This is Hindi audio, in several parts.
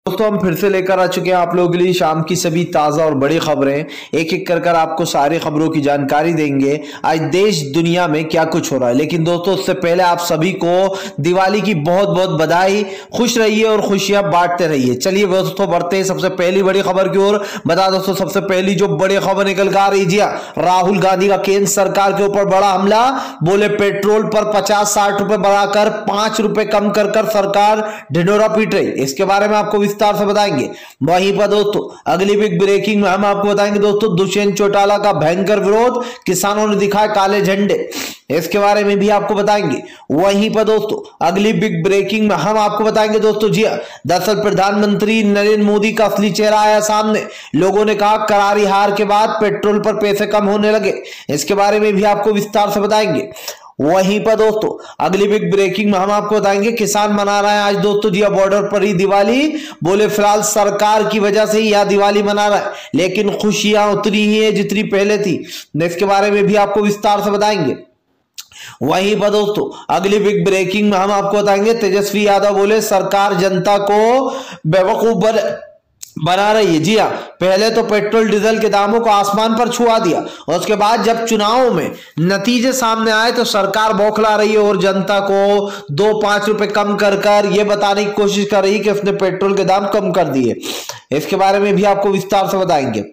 दोस्तों हम फिर से लेकर आ चुके हैं आप लोगों के लिए शाम की सभी ताज़ा और बड़ी खबरें। एक एक कर आपको सारी खबरों की जानकारी देंगे आज देश दुनिया में क्या कुछ हो रहा है। लेकिन दोस्तों उससे पहले आप सभी को दिवाली की बहुत बहुत बधाई। खुश रहिए और खुशियां बांटते रहिए। चलिए दोस्तों बढ़ते हैं सबसे पहली बड़ी खबर की ओर। बता दोस्तों सबसे पहली जो बड़ी खबर निकल कर आ रही जी, राहुल गांधी का केंद्र सरकार के ऊपर बड़ा हमला। बोले पेट्रोल पर 50-60 रुपए बढ़ाकर 5 रुपए कम कर सरकार ढिंढोरा पीट रही। इसके बारे में आपको विस्तार से बताएंगे। वहीं पर दोस्तों अगली बिग ब्रेकिंग में हम आपको बताएंगे दोस्तों दुष्यंत चौटाला का भयंकर विरोध, किसानों ने दिखाए काले झंडे। इसके बारे में भी आपको बताएंगे। वहीं पर दोस्तों अगली बिग ब्रेकिंग में हम आपको बताएंगे दोस्तों जी दरअसल प्रधानमंत्री नरेंद्र मोदी का असली चेहरा आया सामने। लोगों ने कहा करारी हार के बाद पेट्रोल पर पैसे कम होने लगे। इसके बारे में भी आपको विस्तार से बताएंगे। वहीं पर दोस्तों अगली बिग ब्रेकिंग में हम आपको बताएंगे किसान मना रहे हैं आज दोस्तों जी बॉर्डर पर ही दिवाली। बोले फिलहाल सरकार की वजह से ही यह दिवाली मना रहा है, लेकिन खुशियां उतनी ही है जितनी पहले थी। इसके बारे में भी आपको विस्तार से बताएंगे। वहीं पर दोस्तों अगली बिग ब्रेकिंग में हम आपको बताएंगे तेजस्वी यादव बोले सरकार जनता को बेवकूफ बना रही है। जी हाँ, पहले तो पेट्रोल डीजल के दामों को आसमान पर छुआ दिया और उसके बाद जब चुनाव में नतीजे सामने आए तो सरकार बौखला रही है और जनता को 2-5 रुपए कम कर ये बताने की कोशिश कर रही है कि उसने पेट्रोल के दाम कम कर दिए। इसके बारे में भी आपको विस्तार से बताएंगे।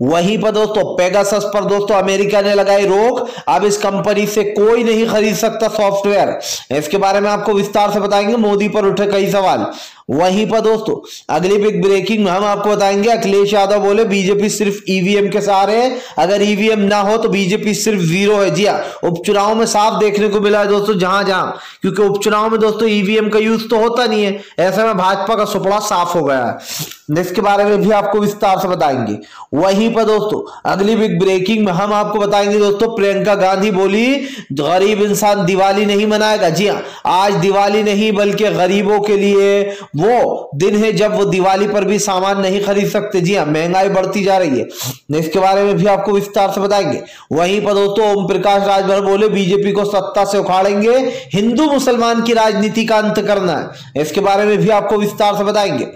वहीं पर दोस्तों पेगासस पर दोस्तों अमेरिका ने लगाई रोक। अब इस कंपनी से कोई नहीं खरीद सकता सॉफ्टवेयर। इसके बारे में आपको विस्तार से बताएंगे। मोदी पर उठे कई सवाल। वहीं पर दोस्तों अगली बिग ब्रेकिंग में हम आपको बताएंगे अखिलेश यादव बोले बीजेपी सिर्फ ईवीएम के सहारे है, अगर ईवीएम ना हो तो बीजेपी सिर्फ जीरो है। जी हाँ, उपचुनाव में साफ देखने को मिला है दोस्तों जहां जहां, क्योंकि उपचुनाव में दोस्तों ईवीएम का यूज तो होता नहीं है, ऐसे में भाजपा का सुपड़ा साफ हो गया है। इसके बारे में भी आपको विस्तार से बताएंगे। वहीं पर दोस्तों अगली बिग ब्रेकिंग में हम आपको बताएंगे दोस्तों प्रियंका गांधी बोली गरीब इंसान दिवाली नहीं मनाएगा। जी हाँ, आज दिवाली नहीं बल्कि गरीबों के लिए वो दिन है जब वो दिवाली पर भी सामान नहीं खरीद सकते। जी हाँ, महंगाई बढ़ती जा रही है। इसके बारे में भी आपको विस्तार से बताएंगे। वहीं पर दोस्तों ओम प्रकाश राजभर बोले बीजेपी को सत्ता से उखाड़ेंगे, हिंदू मुसलमान की राजनीति का अंत करना है। इसके बारे में भी आपको विस्तार से बताएंगे।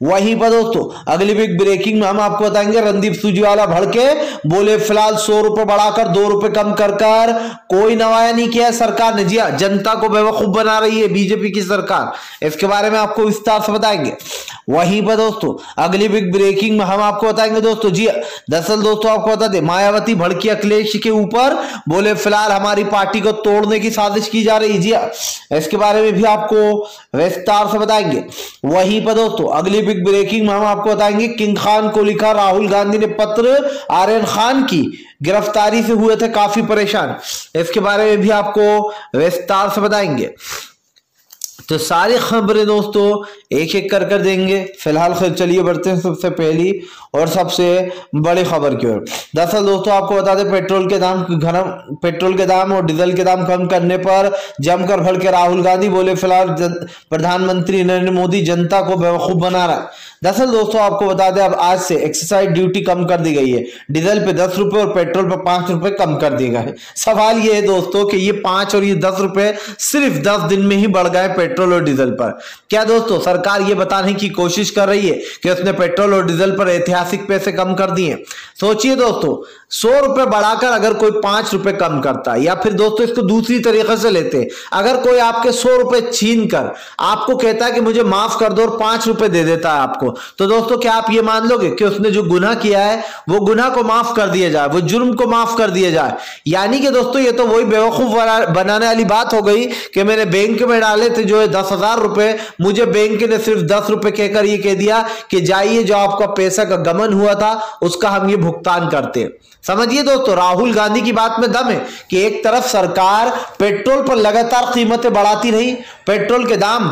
वहीं पर दोस्तों अगली बिग ब्रेकिंग में हम आपको बताएंगे रणदीप सुरजेवाला भड़के बोले फिलहाल 100 रुपए बढ़ाकर 2 रुपए कम कर कोई नवाया नहीं किया है सरकार ने। जी हाँ, जनता को बेवकूफ बना रही है बीजेपी की सरकार। इसके बारे में आपको विस्तार से बताएंगे। वहीं पर दोस्तों अगली बिग ब्रेकिंग में हम आपको बताएंगे दोस्तों जी दरअसल दोस्तों आपको बता दें मायावती भड़की अखिलेश के ऊपर, बोले फिलहाल हमारी पार्टी को तोड़ने की साजिश की जा रही है। जी इसके बारे में भी आपको विस्तार से बताएंगे। वहीं पर दोस्तों अगली बिग ब्रेकिंग में हम आपको बताएंगे किंग खान को लिखा राहुल गांधी ने पत्र, आर्यन खान की गिरफ्तारी से हुए थे काफी परेशान। इसके बारे में भी आपको विस्तार से बताएंगे। तो सारी खबरें दोस्तों एक एक कर देंगे। फिलहाल चलिए बढ़ते हैं सबसे पहली और सबसे बड़ी खबर की ओर। दरअसल दोस्तों आपको बता दें पेट्रोल के दाम और डीजल के दाम कम करने पर जमकर भड़के राहुल गांधी बोले फिलहाल प्रधानमंत्री नरेंद्र मोदी जनता को बेवकूफ बना रहा है। दरअसल दोस्तों आपको बता दें अब आज से एक्साइज ड्यूटी कम कर दी गई है। डीजल पे 10 रुपए और पेट्रोल पे 5 रुपए कम कर दिए गए। सवाल ये है दोस्तों कि ये 5 और ये 10 रुपए सिर्फ 10 दिन में ही बढ़ गए पेट्रोल और डीजल पर। क्या दोस्तों सरकार ये बताने की कोशिश कर रही है कि उसने पेट्रोल और डीजल पर ऐतिहासिक पैसे कम कर दिए? सोचिए दोस्तों 100 रुपए बढ़ाकर अगर कोई 5 रुपए कम करता है, या फिर दोस्तों इसको दूसरी तरीके से लेते हैं, अगर कोई आपके 100 रुपए छीन कर आपको कहता है कि मुझे माफ कर दो और 5 रुपए दे देता है आपको, तो दोस्तों क्या आप ये मान लोगे कि उसने जो गुनाह किया है वो गुनाह को माफ कर दिया जाए, वो जुर्म को माफ कर दिया जाए? यानी कि दोस्तों ये तो वही बेवकूफ बनाने वाली बात हो गई कि मैंने बैंक में डाले थे जो है 10,000 रुपए, मुझे बैंक ने सिर्फ 10 रुपए कहकर ये कह दिया कि जाइए जो आपका पैसा का गमन हुआ था उसका हम ये भुगतान करते हैं। समझिए दोस्तों राहुल गांधी की बात में दम है कि एक तरफ सरकार पेट्रोल पर लगातार कीमतें बढ़ाती रही, पेट्रोल के दाम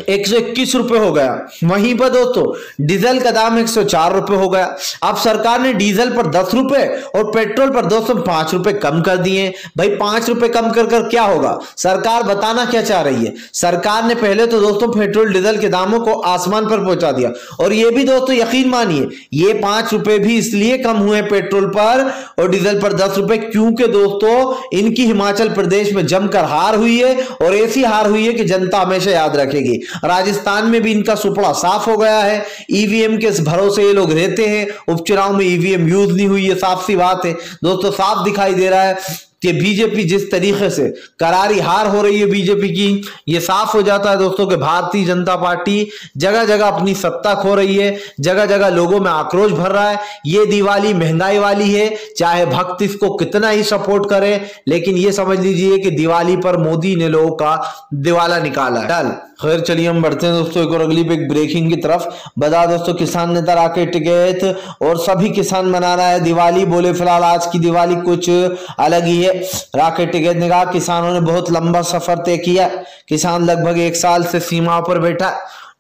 121 रुपए हो गया, वहीं पर दोस्तों डीजल का दाम 104 रुपए हो गया। अब सरकार ने डीजल पर 10 रुपए और पेट्रोल पर 205 रुपए कम कर दिए। भाई 5 रुपए कम कर क्या होगा? सरकार बताना क्या चाह रही है? सरकार ने पहले तो दोस्तों पेट्रोल डीजल के दामों को आसमान पर पहुंचा दिया, और ये भी दोस्तों यकीन मानिए ये 5 रुपए भी इसलिए कम हुए पेट्रोल पर और डीजल पर 10 रुपए क्योंकि दोस्तों इनकी हिमाचल प्रदेश में जमकर हार हुई है, और ऐसी हार हुई है कि जनता हमेशा याद रखेगी। राजस्थान में भी इनका सुपड़ा साफ हो गया है। ईवीएम के भरोसे ये लोग रहते हैं, उपचुनाव में ईवीएम यूज नहीं हुई, ये साफ सी बात है दोस्तों। साफ दिखाई दे रहा है कि बीजेपी जिस तरीके से करारी हार हो रही है बीजेपी की, ये साफ हो जाता है दोस्तों कि भारतीय जनता पार्टी जगह जगह अपनी सत्ता खो रही है, जगह जगह लोगों में आक्रोश भर रहा है। ये दिवाली महंगाई वाली है, चाहे भक्त इसको कितना ही सपोर्ट करे, लेकिन ये समझ लीजिए कि दिवाली पर मोदी ने लोगों का दिवाला निकाला है। खैर चलिए हम बढ़ते हैं दोस्तों एक और अगली एक ब्रेकिंग की तरफ। बता दोस्तों किसान नेता राकेश टिकैत और सभी किसान मना रहा है दिवाली, बोले फिलहाल आज की दिवाली कुछ अलग ही है। राकेश टिकैत ने कहा किसानों ने बहुत लंबा सफर तय किया, किसान लगभग 1 साल से सीमा पर बैठा।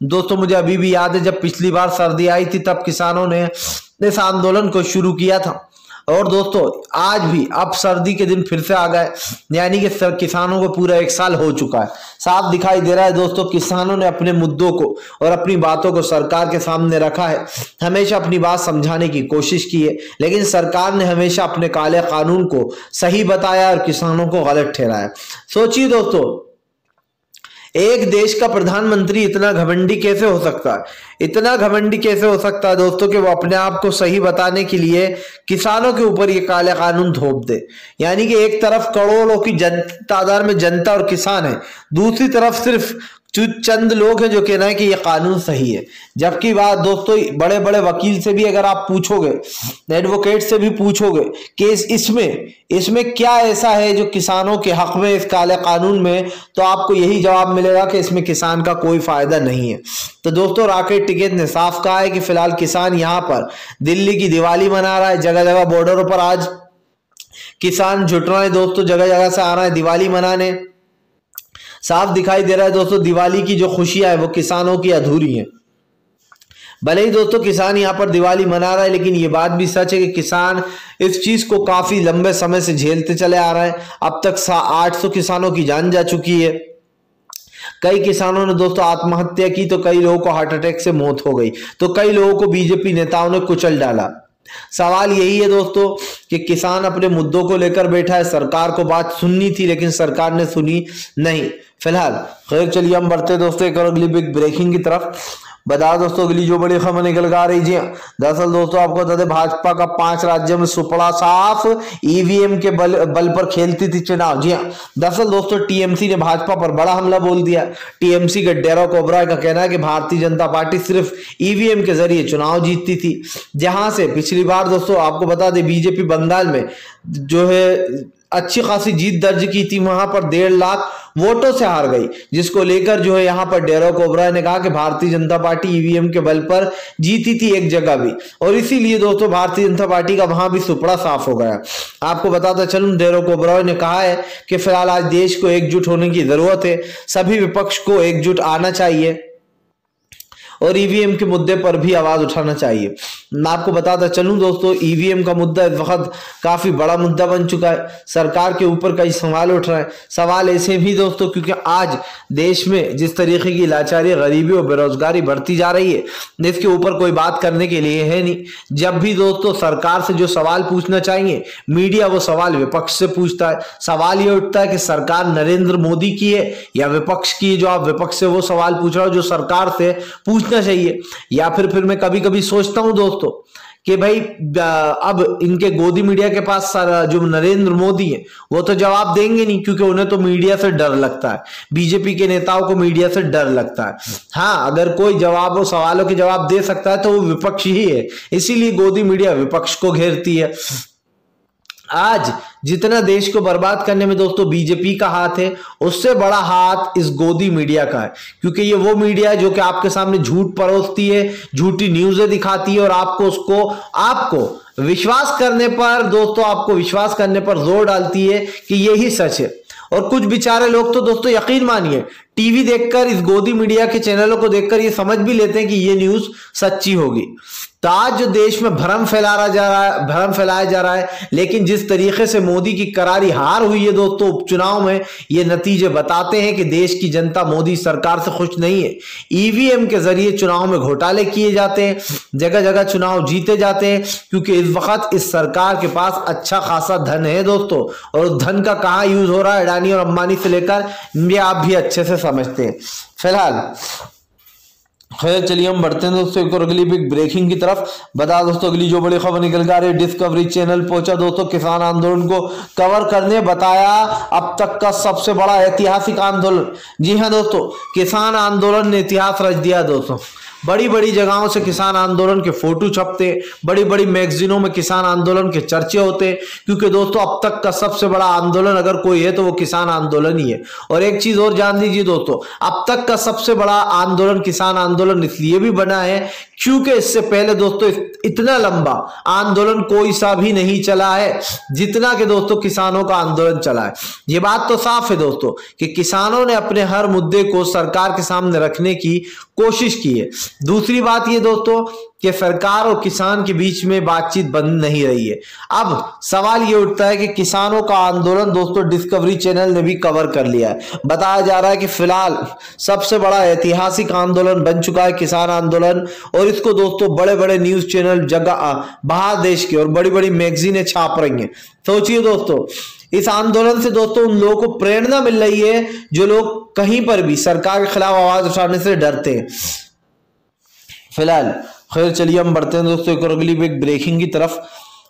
दोस्तों मुझे अभी भी याद है जब पिछली बार सर्दी आई थी तब किसानों ने इस आंदोलन को शुरू किया था, और दोस्तों आज भी अब सर्दी के दिन फिर से आ गए, यानी कि किसानों को पूरा 1 साल हो चुका है। साफ दिखाई दे रहा है दोस्तों किसानों ने अपने मुद्दों को और अपनी बातों को सरकार के सामने रखा है, हमेशा अपनी बात समझाने की कोशिश की है, लेकिन सरकार ने हमेशा अपने काले कानून को सही बताया और किसानों को गलत ठहराया। सोचिए दोस्तों, एक देश का प्रधानमंत्री इतना घमंडी कैसे हो सकता है, इतना घमंडी कैसे हो सकता है दोस्तों कि वो अपने आप को सही बताने के लिए किसानों के ऊपर ये काले कानून थोप दे। यानी कि एक तरफ करोड़ों की तादाद में जनता और किसान है, दूसरी तरफ सिर्फ चंद लोग हैं जो कहना है कि ये कानून सही है। जबकि बात दोस्तों बड़े बड़े वकील से भी अगर आप पूछोगे, एडवोकेट से भी पूछोगे कि इसमें क्या ऐसा है जो किसानों के हक में इस काले कानून में, तो आपको यही जवाब मिलेगा कि इसमें किसान का कोई फायदा नहीं है। तो दोस्तों राकेश टिकैत ने साफ कहा है कि फिलहाल किसान यहाँ पर दिल्ली की दिवाली मना रहा है, जगह जगह बॉर्डरों पर आज किसान जुट रहे हैं दोस्तों, जगह जगह से आ रहे हैं दिवाली मनाने। साफ दिखाई दे रहा है दोस्तों दिवाली की जो खुशियां है वो किसानों की अधूरी है। भले ही दोस्तों किसान यहाँ पर दिवाली मना रहा है, लेकिन ये बात भी सच है कि किसान इस चीज को काफी लंबे समय से झेलते चले आ रहे हैं। अब तक 800 किसानों की जान जा चुकी है, कई किसानों ने दोस्तों आत्महत्या की, तो कई लोगों को हार्ट अटैक से मौत हो गई, तो कई लोगों को बीजेपी नेताओं ने कुचल डाला। सवाल यही है दोस्तों कि किसान अपने मुद्दों को लेकर बैठा है, सरकार को बात सुननी थी लेकिन सरकार ने सुनी नहीं फिलहाल। खैर चलिए हम बढ़ते दोस्तों एक और अगली बिग ब्रेकिंग की तरफ। बता दोस्तों अगली जो बड़ी खबर निकल कर आ रही जी, दरअसल दोस्तों आपको बता दें भाजपा का 5 राज्यों में सुपड़ा साफ, ईवीएम के बल पर खेलती थी चुनाव। जी हाँ, दरअसल दोस्तों टीएमसी ने भाजपा पर बड़ा हमला बोल दिया। टीएमसी के डेरेक ओब्राय का कहना है कि भारतीय जनता पार्टी सिर्फ ईवीएम के जरिए चुनाव जीतती थी, जहां से पिछली बार दोस्तों आपको बता दें बीजेपी बंगाल में जो है अच्छी खासी जीत दर्ज की थी, वहां पर 1.5 लाख वोटों से हार गई, जिसको लेकर जो है यहाँ पर डेरेक ओब्राय ने कहा कि भारतीय जनता पार्टी ईवीएम के बल पर जीती थी एक जगह भी, और इसीलिए दोस्तों भारतीय जनता पार्टी का वहां भी सुपड़ा साफ हो गया। आपको बताता चलूं डेरेक ओब्राय ने कहा है कि फिलहाल आज देश को एकजुट होने की जरूरत है, सभी विपक्ष को एकजुट आना चाहिए और ईवीएम के मुद्दे पर भी आवाज उठाना चाहिए। मैं आपको बताता चलूं दोस्तों ईवीएम का मुद्दा इस वक्त काफी बड़ा मुद्दा बन चुका है, सरकार के ऊपर कई सवाल उठ रहे हैं। सवाल ऐसे भी दोस्तों क्योंकि आज देश में जिस तरीके की लाचारी, गरीबी और बेरोजगारी बढ़ती जा रही है, इसके ऊपर कोई बात करने के लिए है नहीं। जब भी दोस्तों सरकार से जो सवाल पूछना चाहिए मीडिया वो सवाल विपक्ष से पूछता है। सवाल ये उठता है कि सरकार नरेंद्र मोदी की है या विपक्ष की है, जो आप विपक्ष से वो सवाल पूछ रहे हो जो सरकार से पूछना चाहिए। या फिर मैं कभी कभी सोचता हूं दोस्तों कि भाई अब इनके गोदी मीडिया के पास जो नरेंद्र मोदी है वो तो जवाब देंगे नहीं, क्योंकि उन्हें तो मीडिया से डर लगता है, बीजेपी के नेताओं को मीडिया से डर लगता है। हाँ, अगर कोई जवाब और सवालों के जवाब दे सकता है तो वो विपक्ष ही है, इसीलिए गोदी मीडिया विपक्ष को घेरती है। आज जितना देश को बर्बाद करने में दोस्तों बीजेपी का हाथ है, उससे बड़ा हाथ इस गोदी मीडिया का है, क्योंकि ये वो मीडिया है जो कि आपके सामने झूठ परोसती है, झूठी न्यूज़ें दिखाती है और आपको विश्वास करने पर दोस्तों आपको विश्वास करने पर जोर डालती है कि यही सच है। और कुछ बेचारे लोग तो दोस्तों यकीन मानिए टीवी देखकर, इस गोदी मीडिया के चैनलों को देखकर ये समझ भी लेते हैं कि ये न्यूज़ सच्ची होगी। तो आज जो देश में भ्रम फैलाया जा रहा है, लेकिन जिस तरीके से मोदी की करारी हार हुई है दोस्तों उपचुनाव में, ये नतीजे बताते हैं कि देश की जनता मोदी सरकार से खुश नहीं है। ईवीएम के जरिए चुनाव में घोटाले किए जाते हैं, जगह जगह चुनाव जीते जाते हैं, क्योंकि इस वक्त इस सरकार के पास अच्छा खासा धन है दोस्तों, और उस धन का कहाँ यूज हो रहा है अडानी और अंबानी से लेकर, ये आप भी अच्छे से समझते हैं। फिलहाल खैर चलिए हम बढ़ते हैं दोस्तों एक और अगली बिग ब्रेकिंग की तरफ। बता दोस्तों अगली जो बड़ी खबर निकल कर आ रही है, डिस्कवरी चैनल पहुंचा दोस्तों किसान आंदोलन को कवर करने, बताया अब तक का सबसे बड़ा ऐतिहासिक आंदोलन। जी हाँ दोस्तों, किसान आंदोलन ने इतिहास रच दिया दोस्तों। बड़ी बड़ी जगहों से किसान आंदोलन के फोटो छपते, बड़ी बड़ी मैगजीनों में किसान आंदोलन के चर्चे होते, क्योंकि दोस्तों अब तक का सबसे बड़ा आंदोलन अगर कोई है तो वो किसान आंदोलन ही है। और एक चीज और जान लीजिए दोस्तों, अब तक का सबसे बड़ा आंदोलन किसान आंदोलन इसलिए भी बना है क्योंकि इससे पहले दोस्तों इतना लंबा आंदोलन कोई सा भी नहीं चला है जितना कि दोस्तों किसानों का आंदोलन चला है। ये बात तो साफ है दोस्तों कि किसानों ने अपने हर मुद्दे को सरकार के सामने रखने की कोशिश की है। दूसरी बात ये दोस्तों कि सरकार और किसान के बीच में बातचीत बंद नहीं रही है। अब सवाल ये उठता है कि किसानों का आंदोलन दोस्तों डिस्कवरी चैनल ने भी कवर कर लिया है। बताया जा रहा है कि फिलहाल सबसे बड़ा ऐतिहासिक आंदोलन बन चुका है किसान आंदोलन, और इसको दोस्तों बड़े बड़े न्यूज चैनल जगह बाहर देश के और बड़ी बड़ी मैगजीनें छाप रही हैं। सोचिए दोस्तों, इस आंदोलन से दोस्तों उन लोगों को प्रेरणा मिल रही है जो लोग कहीं पर भी सरकार के खिलाफ आवाज उठाने से डरते हैं। फिलहाल खैर चलिए हम बढ़ते हैं दोस्तों एक और अगली बिग ब्रेकिंग की तरफ।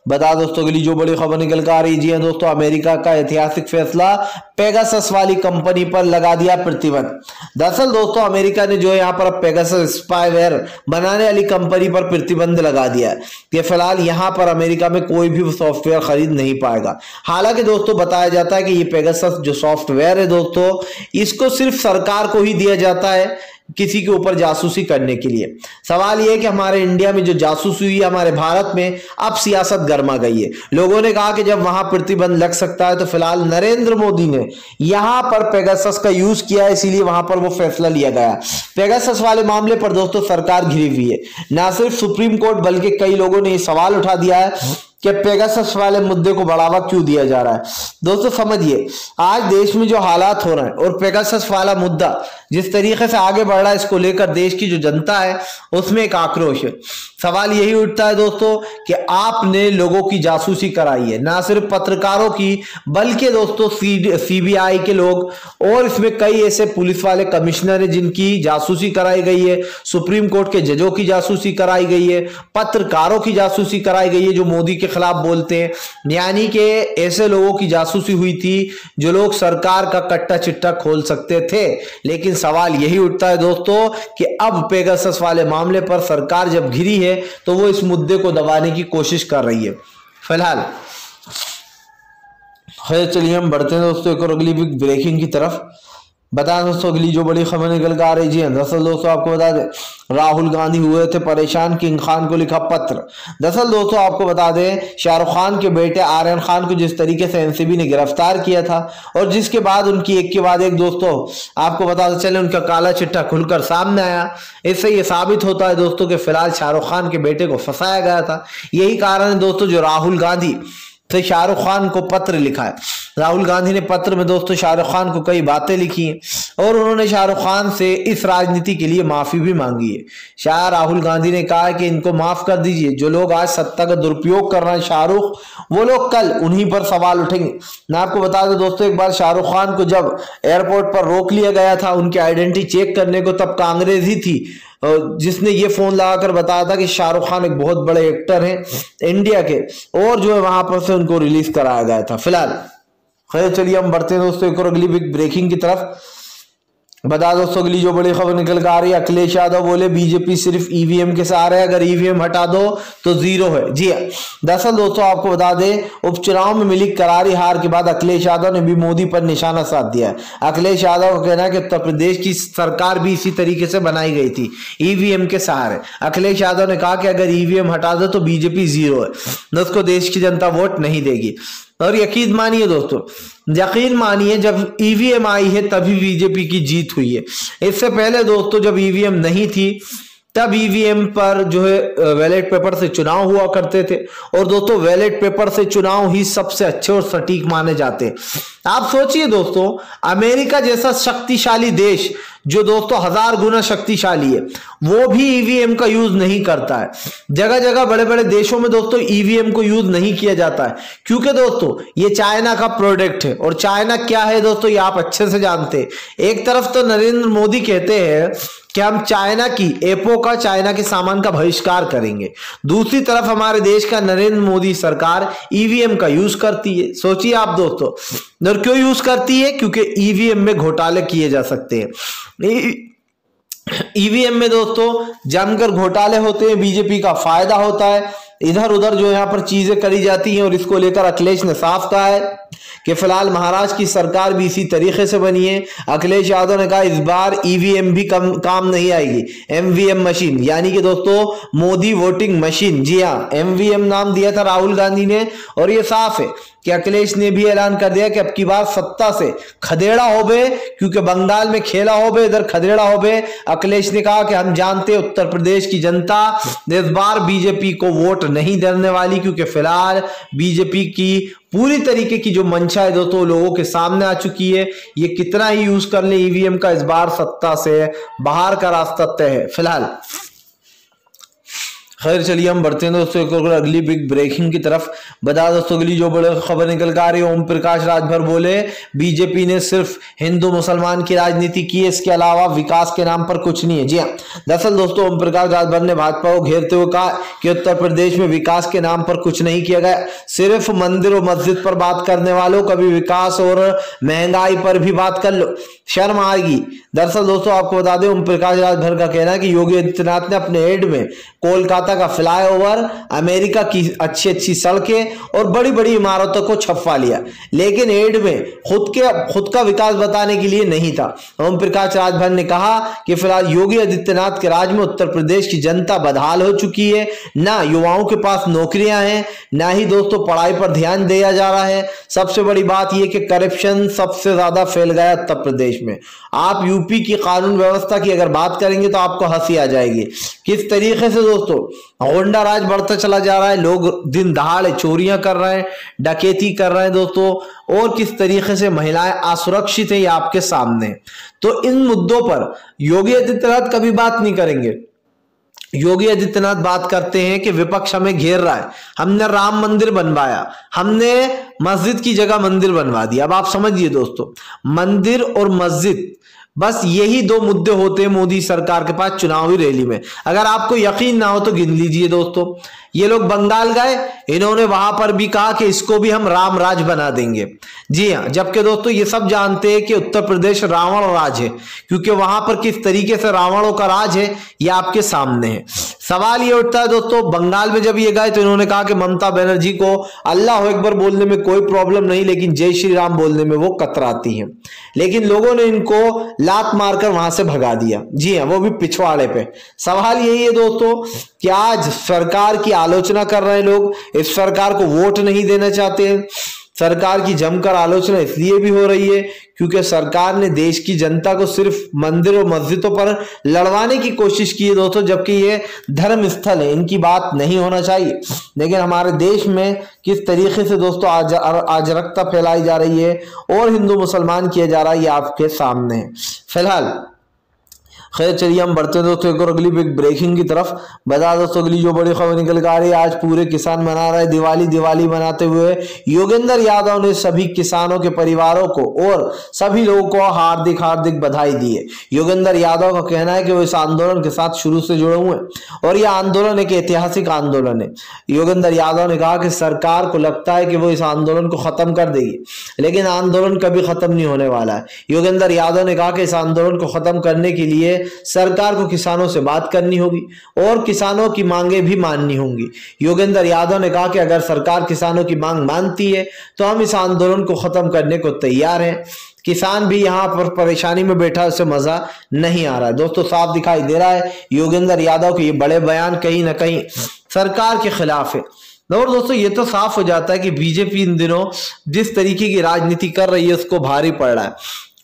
बता दोस्तों अगली जो बड़ी खबर निकल कर आ रही है, जी हाँ दोस्तों, अमेरिका का ऐतिहासिक फैसला, पेगासस वाली कंपनी पर लगा दिया प्रतिबंध। दरअसल दोस्तों अमेरिका ने जो है यहाँ पर अब पेगासस स्पाईवेयर बनाने वाली कंपनी पर प्रतिबंध लगा दिया है कि फिलहाल यहाँ पर अमेरिका में कोई भी सॉफ्टवेयर खरीद नहीं पाएगा। हालांकि दोस्तों बताया जाता है कि ये पेगासस जो सॉफ्टवेयर है दोस्तों, इसको सिर्फ सरकार को ही दिया जाता है किसी के ऊपर जासूसी करने के लिए। सवाल यह है कि हमारे इंडिया में जो जासूसी हुई है हमारे भारत में, अब सियासत गर्मा गई है। लोगों ने कहा कि जब वहां प्रतिबंध लग सकता है तो फिलहाल नरेंद्र मोदी ने यहां पर पेगासस का यूज किया है, इसीलिए वहां पर वो फैसला लिया गया। पेगासस वाले मामले पर दोस्तों सरकार घिरी हुई है। ना सिर्फ सुप्रीम कोर्ट बल्कि कई लोगों ने यह सवाल उठा दिया है कि पेगासस वाले मुद्दे को बढ़ावा क्यों दिया जा रहा है। दोस्तों समझिए, आज देश में जो हालात हो रहे हैं और पेगासस वाला मुद्दा जिस तरीके से आगे बढ़ रहा है, इसको लेकर देश की जो जनता है उसमें एक आक्रोश है। सवाल यही उठता है दोस्तों कि आपने लोगों की जासूसी कराई है, ना सिर्फ पत्रकारों की बल्कि दोस्तों सीबीआई के लोग, और इसमें कई ऐसे पुलिस वाले कमिश्नर हैं जिनकी जासूसी कराई गई है, सुप्रीम कोर्ट के जजों की जासूसी कराई गई है, पत्रकारों की जासूसी कराई गई है जो मोदी के खिलाफ बोलते हैं। यानी कि ऐसे लोगों की जासूसी हुई थी जो लोग सरकार का कट्टा चिट्टा खोल सकते थे। लेकिन सवाल यही उठता है दोस्तों कि अब पेगासस वाले मामले पर सरकार जब घिरी है तो वो इस मुद्दे को दबाने की कोशिश कर रही है। फिलहाल खैर चलिए हम बढ़ते हैं दोस्तों एक और अगली बिग ब्रेकिंग की तरफ। बता दोस्तों अगली जो बड़ी खबर निकल कर आ रही है, दरअसल दोस्तों आपको बता दें राहुल गांधी हुए थे परेशान, किंग खान को लिखा पत्र। दरअसल दोस्तों आपको बता दें शाहरुख खान के बेटे आर्यन खान को जिस तरीके से एनसीबी ने गिरफ्तार किया था और जिसके बाद उनकी एक के बाद एक दोस्तों आपको बताते चले उनका काला चिट्ठा खुलकर सामने आया। इससे ये साबित होता है दोस्तों कि फिलहाल शाहरुख खान के बेटे को फंसाया गया था। यही कारण है दोस्तों जो राहुल गांधी से शाहरुख खान को पत्र लिखा है। राहुल गांधी ने पत्र में दोस्तों शाहरुख खान को कई बातें लिखी हैं और उन्होंने शाहरुख खान से इस राजनीति के लिए माफी भी मांगी है। राहुल गांधी ने कहा है कि इनको माफ कर दीजिए, जो लोग आज सत्ता का दुरुपयोग कर रहे हैं शाहरुख, वो लोग कल उन्हीं पर सवाल उठेंगे। मैं आपको बता दूं दोस्तों, एक बार शाहरुख खान को जब एयरपोर्ट पर रोक लिया गया था उनकी आइडेंटिटी चेक करने को, तब कांग्रेस ही थी जिसने ये फोन लगाकर बताया था कि शाहरुख खान एक बहुत बड़े एक्टर हैं इंडिया के, और जो है वहां पर से उनको रिलीज कराया गया था। फिलहाल खैर चलिए हम बढ़ते हैं दोस्तों एक और अगली बिग ब्रेकिंग की तरफ। बता दोस्तों अगली जो बड़ी खबर निकल कर आ रही है, अखिलेश यादव बोले बीजेपी सिर्फ ईवीएम के सहारे, अगर ईवीएम हटा दो तो जीरो है। जी हाँ, दरअसल दोस्तों आपको बता दें उपचुनाव में मिली करारी हार के बाद अखिलेश यादव ने भी मोदी पर निशाना साध दिया है। अखिलेश यादव का कहना है कि उत्तर प्रदेश की सरकार भी इसी तरीके से बनाई गई थी, ईवीएम के सहारे। अखिलेश यादव ने कहा कि अगर ईवीएम हटा दो तो बीजेपी जीरो है, उसको देश की जनता वोट नहीं देगी। और यकीन मानिए दोस्तों, यकीन मानिए जब ईवीएम आई है तभी बीजेपी की जीत हुई है। इससे पहले दोस्तों जब ईवीएम नहीं थी तब ईवीएम पर जो है बैलेट पेपर से चुनाव हुआ करते थे। और दोस्तों बैलेट पेपर से चुनाव ही सबसे अच्छे और सटीक माने जाते हैं। आप सोचिए दोस्तों, अमेरिका जैसा शक्तिशाली देश जो दोस्तों 1000 गुना शक्तिशाली है, वो भी ईवीएम का यूज नहीं करता है। जगह जगह बड़े बड़े देशों में दोस्तों ईवीएम को यूज नहीं किया जाता है, क्योंकि दोस्तों ये चाइना का प्रोडक्ट है। और चाइना क्या है दोस्तों, ये आप अच्छे से जानते हैं। एक तरफ तो नरेंद्र मोदी कहते हैं कि हम चाइना की ऐपों का, चाइना के सामान का बहिष्कार करेंगे, दूसरी तरफ हमारे देश का नरेंद्र मोदी सरकार ईवीएम का यूज करती है। सोचिए आप दोस्तों, और क्यों यूज करती है? क्योंकि ईवीएम में घोटाले किए जा सकते हैं। ईवीएम में दोस्तों जमकर घोटाले होते हैं, बीजेपी का फायदा होता है, इधर उधर जो यहाँ पर चीजें करी जाती हैं। और इसको लेकर अखिलेश ने साफ कहा है कि फिलहाल महाराष्ट्र की सरकार भी इसी तरीके से बनी है। अखिलेश यादव ने कहा इस बार ईवीएम भी काम नहीं आएगी, एमवीएम मशीन, यानी कि दोस्तों मोदी वोटिंग मशीन। जी हाँ, एमवीएम नाम दिया था राहुल गांधी ने। और ये साफ है कि अखिलेश ने भी ऐलान कर दिया कि अब की बार सत्ता से खदेड़ा होबे, क्योंकि बंगाल में खेला होबे, इधर खदेड़ा होबे। अखिलेश ने कहा कि हम जानते उत्तर प्रदेश की जनता इस बार बीजेपी को वोट नहीं देने वाली, क्योंकि फिलहाल बीजेपी की पूरी तरीके की जो मंशा है दोस्तों लोगों के सामने आ चुकी है। ये कितना ही यूज कर ले ईवीएम का, इस बार सत्ता से बाहर का रास्ता तय है फिलहाल। खैर चलिए हम बढ़ते हैं दोस्तों एक और अगली बिग ब्रेकिंग की तरफ। बता दोस्तों अगली जो बड़ी खबर निकल कर आ रही है, ओम प्रकाश राजभर बोले बीजेपी ने सिर्फ हिंदू मुसलमान की राजनीति की है, इसके अलावा विकास के नाम पर कुछ नहीं है। जी हाँ, दरअसल दोस्तों ओम प्रकाश राजभर ने भाजपा को घेरते हुए कहा कि उत्तर प्रदेश में विकास के नाम पर कुछ नहीं किया गया, सिर्फ मंदिर और मस्जिद पर बात करने वालों कभी विकास और महंगाई पर भी बात कर लो, शर्म आएगी। दरअसल दोस्तों आपको बता दें ओम प्रकाश राजभर का कहना है कि योगी आदित्यनाथ ने अपने एड में कोलकाता का फ्लाईओवर, अमेरिका की अच्छी अच्छी सड़कें और बड़ी बड़ी इमारतों को छपवा लिया, लेकिन एड में खुद का विकास बताने के लिए नहीं था। ओम प्रकाश राजभर ने कहा कि फिलहाल योगी आदित्यनाथ के राज में उत्तर प्रदेश की जनता बदहाल हो चुकी है, ना युवाओं के पास नौकरियां हैं, ना ही दोस्तों पढ़ाई पर ध्यान दिया जा रहा है। सबसे बड़ी बात यह कि करप्शन सबसे ज्यादा फैल गया उत्तर प्रदेश में। आप यूपी की कानून व्यवस्था की अगर बात करेंगे तो आपको हंसी आ जाएगी। किस तरीके से दोस्तों होंडा राज बढ़ता चला जा रहा है, लोग दिन दहाड़े चोरियां कर रहे हैं, डकैती कर रहे हैं दोस्तों, और किस तरीके से महिलाएं असुरक्षित है ये आपके सामने। तो इन मुद्दों पर योगी आदित्यनाथ कभी बात नहीं करेंगे। योगी आदित्यनाथ बात करते हैं कि विपक्ष हमें घेर रहा है, हमने राम मंदिर बनवाया, हमने मस्जिद की जगह मंदिर बनवा दिया। अब आप समझिए दोस्तों, मंदिर और मस्जिद बस यही दो मुद्दे होते हैं मोदी सरकार के पास चुनावी रैली में। अगर आपको यकीन ना हो तो गिन लीजिए दोस्तों, ये लोग बंगाल गए, इन्होंने वहां पर भी कहा कि इसको भी हम राम राज बना देंगे। जी हाँ, जबकि दोस्तों ये सब जानते हैं कि उत्तर प्रदेश रावण राज है, क्योंकि वहां पर किस तरीके से रावणों का राज है ये आपके सामने है। सवाल ये उठता है दोस्तों, बंगाल में जब ये गए तो इन्होंने कहा कि ममता बनर्जी को अल्लाह अकबर बोलने में कोई प्रॉब्लम नहीं, लेकिन जय श्री राम बोलने में वो कतराती हैं, लेकिन लोगों ने इनको लात मारकर वहां से भगा दिया। जी हाँ, वो भी पिछवाड़े पे। सवाल यही है दोस्तों कि आज सरकार की आलोचना कर रहे हैं लोग, इस सरकार को वोट नहीं देना चाहते हैं। सरकार की जमकर आलोचना इसलिए भी हो रही है क्योंकि सरकार ने देश की जनता को सिर्फ मंदिर और मस्जिदों पर लड़वाने की कोशिश की है दोस्तों, जबकि ये धर्म स्थल है, इनकी बात नहीं होना चाहिए। लेकिन हमारे देश में किस तरीके से दोस्तों अराजकता फैलाई जा रही है और हिंदू मुसलमान किया जा रहा है ये आपके सामने है फिलहाल। खैर चलिए हम बढ़ते हैं दोस्तों एक और अगली बिग ब्रेकिंग की तरफ। बता दोस्तों अगली जो बड़ी खबर निकल कर आ रही है, आज पूरे किसान मना रहे दिवाली। दिवाली मनाते हुए योगेंद्र यादव ने सभी किसानों के परिवारों को और सभी लोगों को हार्दिक हार्दिक बधाई दी है। योगेंद्र यादव का कहना है कि वो इस आंदोलन के साथ शुरू से जुड़े हुए हैं और यह आंदोलन एक ऐतिहासिक आंदोलन है। योगेंद्र यादव ने कहा कि सरकार को लगता है कि वो इस आंदोलन को खत्म कर देगी, लेकिन आंदोलन कभी खत्म नहीं होने वाला है। योगेंद्र यादव ने कहा कि इस आंदोलन को खत्म करने के लिए सरकार को किसानों से बात करनी होगी और किसानों की मांगे भी माननी होंगी। योगेंद्र यादव ने कहा कि अगर सरकार किसानों की मांग मानती है तो हम इस आंदोलन को खत्म करने को तैयार हैं। किसान भी यहाँ पर परेशानी में बैठा, उसे मजा नहीं आ रहा है दोस्तों, साफ दिखाई दे रहा है योगेंद्र यादव के ये बड़े बयान कहीं ना कहीं सरकार के खिलाफ है। और दोस्तों ये तो साफ हो जाता है कि बीजेपी इन दिनों जिस तरीके की राजनीति कर रही है उसको भारी पड़ रहा है।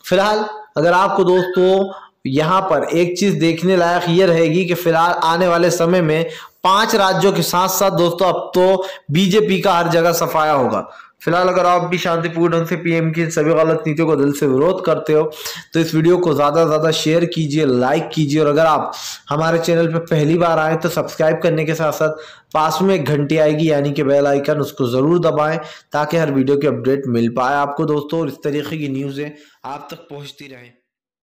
फिलहाल अगर आपको दोस्तों यहाँ पर एक चीज देखने लायक ये रहेगी कि फिलहाल आने वाले समय में 5 राज्यों के साथ साथ दोस्तों अब तो बीजेपी का हर जगह सफाया होगा। फिलहाल अगर आप भी शांतिपूर्ण ढंग से पीएम की सभी गलत नीतियों को दिल से विरोध करते हो तो इस वीडियो को ज्यादा से ज्यादा शेयर कीजिए, लाइक कीजिए, और अगर आप हमारे चैनल पर पहली बार आए तो सब्सक्राइब करने के साथ साथ पास में एक घंटी आएगी यानी कि बेल आइकन, उसको जरूर दबाएं ताकि हर वीडियो की अपडेट मिल पाए आपको दोस्तों, और इस तरीके की न्यूज़ें आप तक पहुंचती रहें।